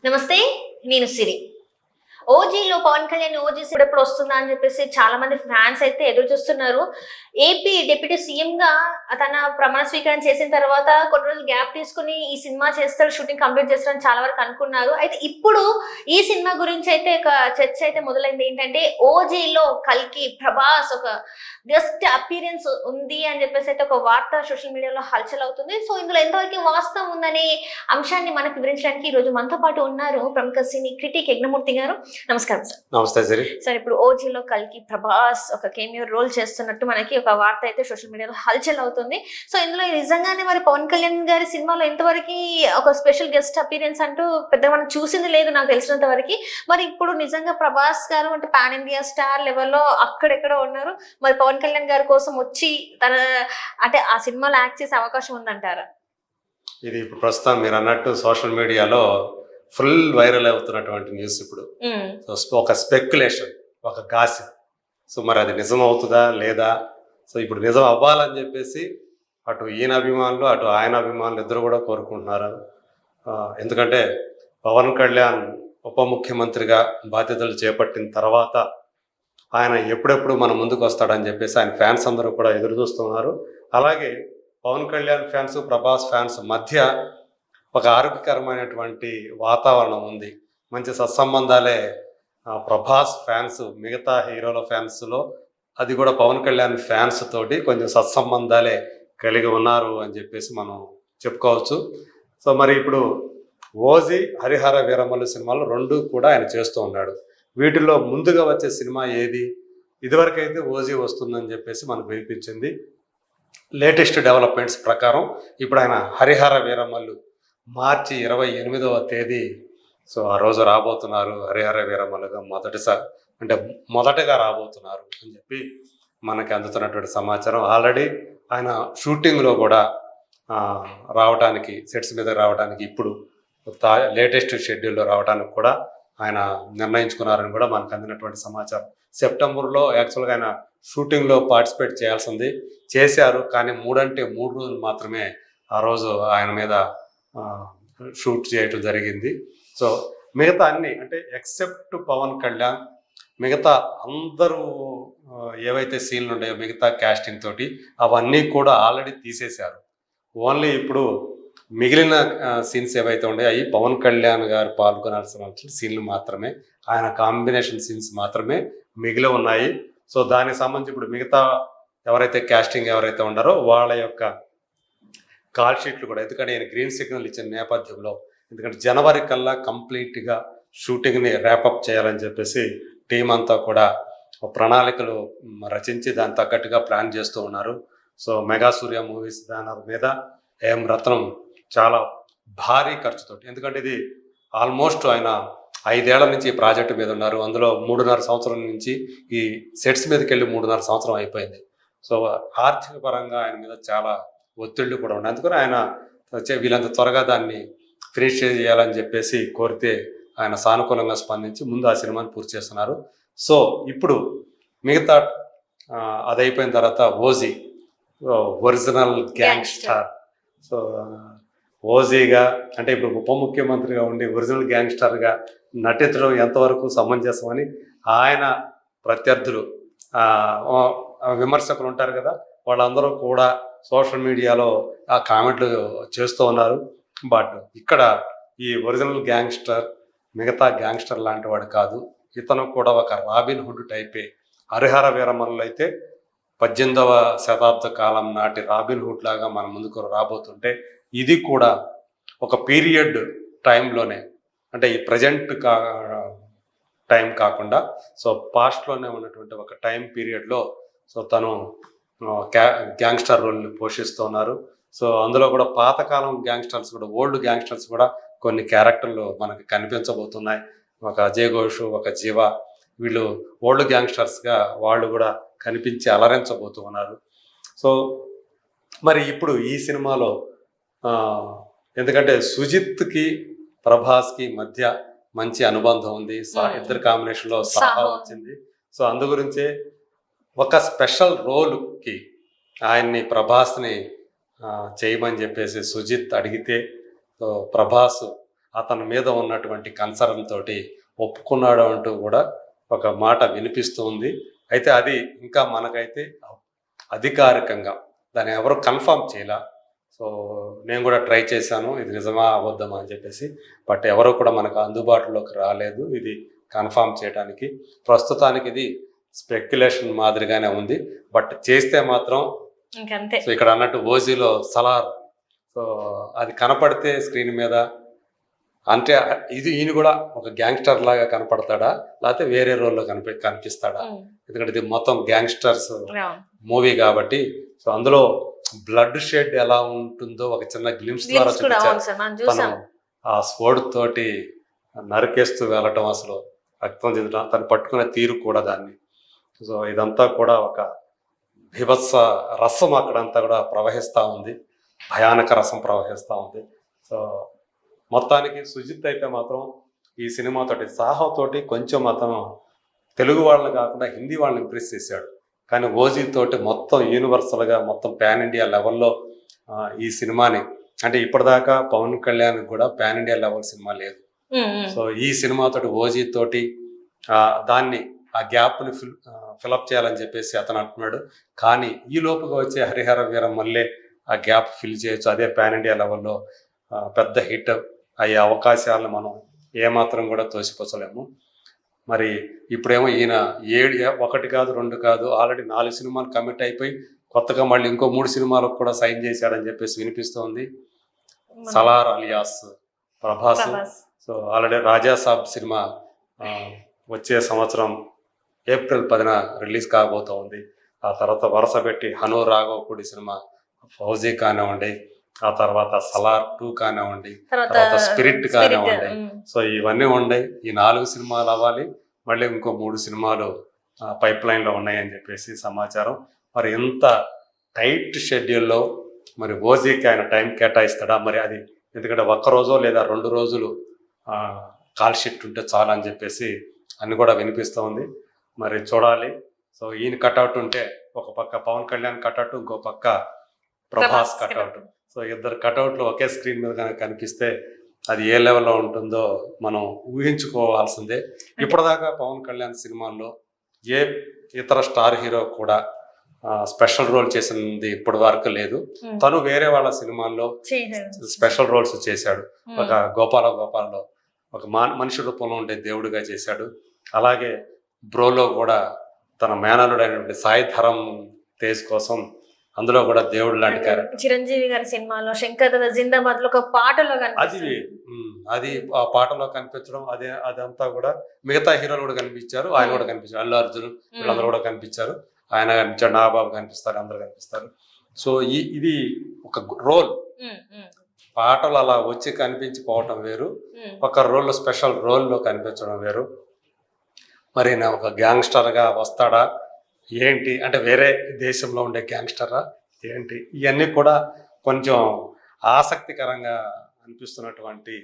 నమస్తే. నేను సిరి. ఓజీలో పవన్ కళ్యాణ్ ఓజీ ఎప్పుడు వస్తుందా అని చెప్పేసి చాలా మంది ఫ్యాన్స్ అయితే ఎదురు చూస్తున్నారు. ఏపీ డిప్యూటీ సీఎంగా తన ప్రమాణ స్వీకారం చేసిన తర్వాత కొన్ని రోజులు గ్యాప్ తీసుకుని ఈ సినిమా చేస్తాడు, షూటింగ్ కంప్లీట్ చేస్తాడని చాలా వరకు అనుకున్నారు. అయితే ఇప్పుడు ఈ సినిమా గురించి అయితే ఒక చర్చ అయితే మొదలైంది. ఏంటంటే ఓజీలో కల్కి ప్రభాస్ ఒక గెస్ట్ అపీరియన్స్ ఉంది అని చెప్పేసి అయితే ఒక వార్త సోషల్ మీడియాలో హల్చల్ అవుతుంది. సో ఇందులో ఎంతవరకు వాస్తవం ఉందనే అంశాన్ని మనకు వివరించడానికి ఈ రోజు మనతో పాటు ఉన్నారు ప్రముఖ సినీ క్రిటిక్ యజ్ఞమూర్తి గారు. నమస్కారం సార్. నమస్తే సరి. సార్, ఇప్పుడు ఓజీలో కల్కి ప్రభాస్ ఒక కేమియో రోల్ చేస్తున్నట్టు మనకి ఒక వార్త అయితే సోషల్ మీడియాలో హల్చల్ అవుతుంది. సో ఇందులో నిజంగానే మరి పవన్ కళ్యాణ్ గారి సినిమాలో ఎంతవరకు ఒక స్పెషల్ గెస్ట్ అపీరియన్స్ అంటూ పెద్దగా మనం చూసింది లేదు నాకు తెలిసినంత వరకు. మరి ఇప్పుడు నిజంగా ప్రభాస్ గారు అంటే పాన్ ఇండియా స్టార్ లెవెల్లో అక్కడెక్కడ ఉన్నారు. మరి పవన్ కళ్యాణ్ గారి కోసం వచ్చి తన అంటే ఆ సినిమాలో యాక్ట్ చేసే అవకాశం ఉందంటారా? ఇది ఇప్పుడు ప్రస్తుతం మీరు అన్నట్టు సోషల్ మీడియాలో ఫుల్ వైరల్ అవుతున్నటువంటి న్యూస్. ఇప్పుడు ఒక స్పెక్యులేషన్, ఒక గాసిప్. సో మరి అది నిజం అవుతుందా లేదా? సో ఇప్పుడు నిజం అవ్వాలని చెప్పేసి అటు ఈయన అభిమానులు అటు ఆయన అభిమానులు ఇద్దరు కూడా కోరుకుంటున్నారు. ఎందుకంటే పవన్ కళ్యాణ్ ఉప ముఖ్యమంత్రిగా బాధ్యతలు చేపట్టిన తర్వాత ఆయన ఎప్పుడెప్పుడు మన ముందుకు వస్తాడని చెప్పేసి ఆయన ఫ్యాన్స్ అందరూ కూడా ఎదురు చూస్తున్నారు. అలాగే పవన్ కళ్యాణ్ ఫ్యాన్స్ ప్రభాస్ ఫ్యాన్స్ మధ్య ఒక ఆరోగ్యకరమైనటువంటి వాతావరణం ఉంది. మంచి సత్సంబంధాలే ప్రభాస్ ఫ్యాన్స్ మిగతా హీరోల ఫ్యాన్స్లో, అది కూడా పవన్ కళ్యాణ్ ఫ్యాన్స్ తోటి కొంచెం సత్సంబంధాలే కలిగి ఉన్నారు అని చెప్పేసి మనం చెప్పుకోవచ్చు. సో మరి ఇప్పుడు ఓజీ, హరిహర వీరమల్లు సినిమాలు రెండు కూడా ఆయన చేస్తూ ఉన్నాడు. వీటిల్లో ముందుగా వచ్చే సినిమా ఏది? ఇదివరకైతే ఓజీ వస్తుందని చెప్పేసి మనకు వినిపించింది. లేటెస్ట్ డెవలప్మెంట్స్ ప్రకారం ఇప్పుడు ఆయన హరిహర వీరమల్లు మార్చి 28వ తేదీ సో ఆ రోజు రాబోతున్నారు. హరిహర వీరమల్లుగా మొదటగా రాబోతున్నారు అని చెప్పి మనకి అందుతున్నటువంటి సమాచారం. ఆల్రెడీ ఆయన షూటింగ్లో కూడా రావడానికి, సెట్స్ మీద రావడానికి, ఇప్పుడు లేటెస్ట్ షెడ్యూల్లో రావడానికి కూడా ఆయన నిర్ణయించుకున్నారని కూడా మనకు అందినటువంటి సమాచారం. సెప్టెంబర్లో యాక్చువల్గా ఆయన షూటింగ్లో పార్టిసిపేట్ చేయాల్సింది, చేశారు. కానీ 3 రోజులు మాత్రమే ఆ రోజు ఆయన మీద షూట్ చేయటం జరిగింది. సో మిగతా అన్ని అంటే ఎక్సెప్ట్ పవన్ కళ్యాణ్, మిగతా అందరూ ఏవైతే సీన్లు ఉన్నాయో మిగతా క్యాస్టింగ్ తోటి అవన్నీ కూడా ఆల్రెడీ తీసేశారు. ఓన్లీ ఇప్పుడు మిగిలిన సీన్స్ ఏవైతే ఉన్నాయో అవి పవన్ కళ్యాణ్ గారు పాల్గొనాల్సిన సీన్లు మాత్రమే, ఆయన కాంబినేషన్ సీన్స్ మాత్రమే మిగిలి ఉన్నాయి. సో దానికి సంబంధించి ఇప్పుడు మిగతా ఎవరైతే క్యాస్టింగ్ ఎవరైతే ఉన్నారో వాళ్ళ యొక్క కాల్ షీట్లు కూడా, ఎందుకంటే ఆయన గ్రీన్ సిగ్నల్ ఇచ్చిన నేపథ్యంలో, ఎందుకంటే జనవరి కల్లా కంప్లీట్గా షూటింగ్ని ర్యాపప్ చేయాలని చెప్పేసి టీం అంతా కూడా ప్రణాళికలు రచించి దాని తగ్గట్టుగా ప్లాన్ చేస్తూ ఉన్నారు. సో మెగా సూర్య మూవీస్ బ్యానర్ మీద ఏం రత్నం చాలా భారీ ఖర్చుతోటి, ఎందుకంటే ఇది ఆల్మోస్ట్ ఆయన 5 ఏళ్ల నుంచి ఈ ప్రాజెక్టు మీద ఉన్నారు. అందులో 3.5 సంవత్సరం నుంచి ఈ సెట్స్ మీదకి వెళ్ళి 3.5 సంవత్సరం అయిపోయింది. సో ఆర్థిక పరంగా ఆయన మీద చాలా ఒత్తిళ్లు కూడా ఉన్నాయి. అందుకని ఆయన వీళ్ళంత త్వరగా దాన్ని ఫినిష్ చేయాలని చెప్పేసి కోరితే ఆయన సానుకూలంగా స్పందించి ముందు ఆ సినిమాని పూర్తి చేస్తున్నారు. సో ఇప్పుడు మిగతా అది అయిపోయిన తర్వాత ఓజీ, ఒరిజినల్ గ్యాంగ్స్టర్. సో ఓజీగా అంటే ఇప్పుడు ఉప ముఖ్యమంత్రిగా ఉండి ఒరిజినల్ గ్యాంగ్స్టర్గా నటించడం ఎంతవరకు సమంజసమని ఆయన ప్రత్యర్థులు, విమర్శకులు ఉంటారు కదా, వాళ్ళందరూ కూడా సోషల్ మీడియాలో ఆ కామెంట్లు చేస్తూ ఉన్నారు. బట్ ఇక్కడ ఈ ఒరిజినల్ గ్యాంగ్స్టర్ మిగతా గ్యాంగ్స్టర్ లాంటి వాడు కాదు. ఇతను కూడా ఒక రాబిన్ హుడ్ టైపే. హరిహర వీరమల్లు అయితే 18వ శతాబ్ద కాలం నాటి రాబిన్ హుడ్ లాగా మన ముందుకు రాబోతుంటే, ఇది కూడా ఒక పీరియడ్ టైంలోనే, అంటే ఈ ప్రజెంట్ టైం కాకుండా సో పాస్ట్లోనే ఉన్నటువంటి ఒక టైం పీరియడ్లో సో తను గ్యాంగ్స్టర్ రోల్ని పోషిస్తున్నారు. సో అందులో కూడా పాతకాలం గ్యాంగ్స్టర్స్ కూడా, ఓల్డ్ గ్యాంగ్స్టర్స్ కూడా కొన్ని క్యారెక్టర్లు మనకి కనిపించబోతున్నాయి. ఒక అజయ్ ఘోష్, ఒక జీవ, వీళ్ళు ఓల్డ్ గ్యాంగ్స్టర్స్గా వాళ్ళు కూడా కనిపించి అలరించబోతూ ఉన్నారు. సో మరి ఇప్పుడు ఈ సినిమాలో ఎందుకంటే సుజిత్కి ప్రభాస్కి మధ్య మంచి అనుబంధం ఉంది, ఇద్దరు కాంబినేషన్లో సాహా వచ్చింది. సో అందు గురించే ఒక స్పెషల్ రోల్కి ఆయన్ని ప్రభాస్ని చేయమని చెప్పేసి సుజిత్ అడిగితే ప్రభాస్ అతని మీద ఉన్నటువంటి కన్సర్న్ తోటి ఒప్పుకున్నాడు అంటూ కూడా ఒక మాట వినిపిస్తూ ఉంది. అయితే అది ఇంకా మనకైతే అధికారికంగా దాన్ని ఎవరు కన్ఫర్మ్ చేయాల. సో నేను కూడా ట్రై చేశాను ఇది నిజమా అబద్ధమా అని చెప్పేసి, బట్ ఎవరు కూడా మనకు అందుబాటులోకి రాలేదు ఇది కన్ఫర్మ్ చేయడానికి. ప్రస్తుతానికి ఇది స్పెక్యులేషన్ మాదిరిగానే ఉంది, బట్ చేస్తే మాత్రం ఇంకంతే. సో ఇక్కడ అన్నట్టు ఓజీలో సలార్, సో అది కనపడితే స్క్రీన్ మీద అంటే ఈయన కూడా ఒక గ్యాంగ్స్టర్ లాగా కనపడతాడా లేకపోతే వేరే రోల్లో కనిపిస్తాడా? ఎందుకంటే ఇది మొత్తం గ్యాంగ్స్టర్స్ మూవీ కాబట్టి, సో అందులో బ్లడ్ షెడ్ ఎలా ఉంటుందో ఒక చిన్న గ్లిమ్స్ ద్వారా చూపించారు. ఆ స్పోర్డ్ తోటి నరికేస్తూ వెళ్ళటం, అసలు రక్తం దిద్దడం, తను పట్టుకునే తీరు కూడా దాన్ని. సో ఇదంతా కూడా ఒక బీభత్స రసం అక్కడంతా కూడా ప్రవహిస్తూ ఉంది, భయానక రసం ప్రవహిస్తూ ఉంది. సో మొత్తానికి సుజిత్ అయితే మాత్రం ఈ సినిమాతోటి సాహోతోటి కొంచెం అతను తెలుగు వాళ్ళని కాకుండా హిందీ వాళ్ళని ఇంప్రెస్ చేశాడు. కానీ ఓజీ తోటి మొత్తం యూనివర్సల్గా మొత్తం పాన్ ఇండియా లెవెల్లో ఈ సినిమాని, అంటే ఇప్పటిదాకా పవన్ కళ్యాణ్ కూడా పాన్ ఇండియా లెవెల్ సినిమా లేదు. సో ఈ సినిమాతోటి ఓజీ తోటి దాన్ని ఆ గ్యాప్ని ఫిలప్ చేయాలని చెప్పేసి అతను అంటున్నాడు. కానీ ఈ లోపుగా వచ్చే హరిహర వీరం మళ్ళీ ఆ గ్యాప్ ఫిల్ చేయొచ్చు, అదే పాన్ ఇండియా లెవెల్లో పెద్ద హిట్ అయ్యే అవకాశాలను మనం ఏమాత్రం కూడా తోసిపుచ్చలేము. మరి ఇప్పుడేమో ఈయన 1 కాదు 2 కాదు ఆల్రెడీ 4 సినిమాలు కమిట్ అయిపోయి కొత్తగా మళ్ళీ ఇంకో 3 సినిమాలకు కూడా సైన్ చేశాడని చెప్పేసి వినిపిస్తోంది. Salaar alias Prabhas. So already Rajasaab cinema వచ్చే సంవత్సరం ఏప్రిల్ 10న రిలీజ్ కాబోతోంది. ఆ తర్వాత వరుస పెట్టి హను రాఘవపూడి సినిమా ఫౌజీ కానివ్వండి, ఆ తర్వాత సలార్ 2 కానివ్వండి, తర్వాత స్పిరిట్ కానివ్వండి. సో ఇవన్నీ ఉన్నాయి. ఈ 4 సినిమాలు అవ్వాలి, మళ్ళీ ఇంకో 3 సినిమాలు పైప్ లైన్లో ఉన్నాయని చెప్పేసి సమాచారం. మరి ఎంత టైట్ షెడ్యూల్లో మరి ఓజీకి ఆయన టైం కేటాయిస్తాడా మరి? అది ఎందుకంటే 1 రోజో లేదా 2 రోజులు కాల్ షీట్ ఉంటే చాలా అని చెప్పేసి అన్ని కూడా వినిపిస్తూ ఉంది. మరి చూడాలి. సో ఈయన కట్అవుట్ ఉంటే ఒక పక్క పవన్ కళ్యాణ్ కట్అవుట్, ఇంకో పక్క ప్రభాస్ కట్అవుట్. సో ఇద్దరు కట్అవుట్లు ఒకే స్క్రీన్ మీద కనుక కనిపిస్తే అది ఏ లెవెల్లో ఉంటుందో మనం ఊహించుకోవాల్సిందే. ఇప్పటిదాకా పవన్ కళ్యాణ్ సినిమాల్లో ఏ ఇతర స్టార్ హీరో కూడా స్పెషల్ రోల్ చేసింది ఇప్పటి వరకు లేదు. తను వేరే వాళ్ళ సినిమాల్లో స్పెషల్ రోల్స్ చేశాడు. ఒక గోపాలలో ఒక మనిషి రూపంలో ఉండే దేవుడిగా చేశాడు. అలాగే బ్రోలో కూడా తన మేనలుడు అయినటువంటి సాయి ధరమ్ తేజ్ కోసం అందులో కూడా దేవుడు లాంటి క్యారెక్టర్. చిరంజీవి గారి సినిమాలో శంకర్ దాదా జిందాబాద్ లో ఒక పాటలో అది ఆ పాటలో కనిపించడం, అదంతా కూడా మిగతా హీరోలు కూడా కనిపించారు, ఆయన కూడా కనిపించారు, అల్లు అర్జున్ వీళ్ళందరూ కూడా కనిపించారు, ఆయన కనిపించాడు, నాగబాబు కనిపిస్తారు, అందరూ కనిపిస్తారు. సో ఇది ఒక రోల్. పాటలు అలా వచ్చి కనిపించిపోవటం వేరు, ఒక రోల్లో స్పెషల్ రోల్లో కనిపించడం వేరు. మరి నా ఒక గ్యాంగ్స్టర్గా వస్తాడా ఏంటి, అంటే వేరే దేశంలో ఉండే గ్యాంగ్స్టరా ఏంటి, ఇవన్నీ కూడా కొంచెం ఆసక్తికరంగా అనిపిస్తున్నటువంటి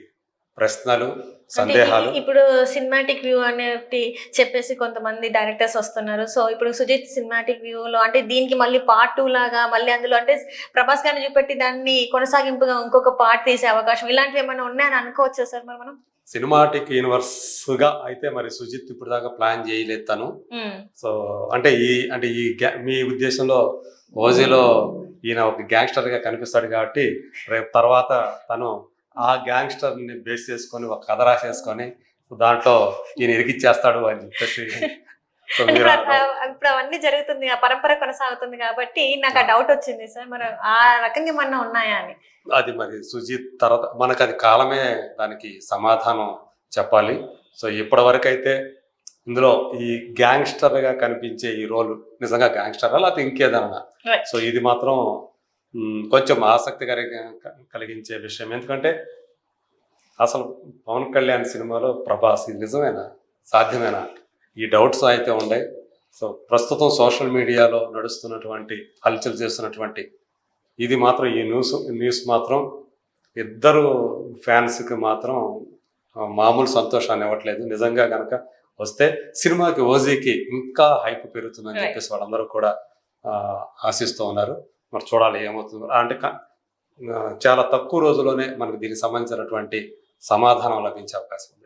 ప్రశ్నలు, సందేహాలు. ఇప్పుడు సినిమాటిక్ వ్యూ అనేది చెప్పేసి కొంతమంది డైరెక్టర్స్ వస్తున్నారు. సో ఇప్పుడు సుజిత్ సినిమాటిక్ వ్యూలో అంటే దీనికి మళ్ళీ పార్ట్ 2 లాగా మళ్ళీ అందులో అంటే ప్రభాస్ గారిని చూపెట్టి దాన్ని కొనసాగింపుగా ఇంకొక పార్ట్ తీసే అవకాశం ఇలాంటివి ఏమైనా ఉన్నాయని అనుకోవచ్చా సార్? మరి మనం సినిమాటిక్ యూనివర్స్ గా అయితే మరి సుజిత్ ఇప్పుడు దాకా ప్లాన్ చేయలేదు తను. సో అంటే ఈ మీ ఉద్దేశంలో ఓజీలో ఈయన ఒక గ్యాంగ్స్టర్ గా కనిపిస్తాడు కాబట్టి రేపు తర్వాత తను ఆ గ్యాంగ్స్టర్ ని బేస్ చేసుకొని ఒక కథ రాసేసుకొని దాంట్లో ఈయన ఇరికిచ్చేస్తాడు అని చెప్పేసి. ఇప్పుడు అవన్నీ జరుగుతుంది, ఆ పరంపర కొనసాగుతుంది కాబట్టి నాకు ఆ డౌట్ వచ్చింది సార్, మరి ఆ రకంగా ఏమన్నా ఉన్నాయా అని. అది మరి సుజిత్ తర్వాత మనకు అది కాలమే దానికి సమాధానం చెప్పాలి. సో ఇప్పటి వరకు అయితే ఇందులో ఈ గ్యాంగ్స్టర్ గా కనిపించే ఈ రోల్ నిజంగా గ్యాంగ్స్టరా లేకపోతే ఇంకేదన్నా, సో ఇది మాత్రం కొంచెం ఆసక్తి కలిగించే విషయం. ఎందుకంటే అసలు పవన్ కళ్యాణ్ సినిమాలో ప్రభాస్ ఇది నిజమేనా, సాధ్యమేనా, ఈ డౌట్స్ అయితే ఉన్నాయి. సో ప్రస్తుతం సోషల్ మీడియాలో నడుస్తున్నటువంటి హల్చల్ చేస్తున్నటువంటి ఇది మాత్రం ఈ న్యూస్ మాత్రం ఇద్దరు ఫ్యాన్స్కి మాత్రం మామూలు సంతోషాన్ని ఇవ్వట్లేదు. నిజంగా కనుక వస్తే సినిమాకి ఓజీకి ఇంకా హైప్ పెరుగుతుందని చెప్పేసి వాళ్ళందరూ కూడా ఆశిస్తూ ఉన్నారు. మరి చూడాలి ఏమవుతుందో. అంటే చాలా తక్కువ రోజుల్లోనే మనకు దీనికి సంబంధించినటువంటి సమాధానం లభించే అవకాశం ఉంది.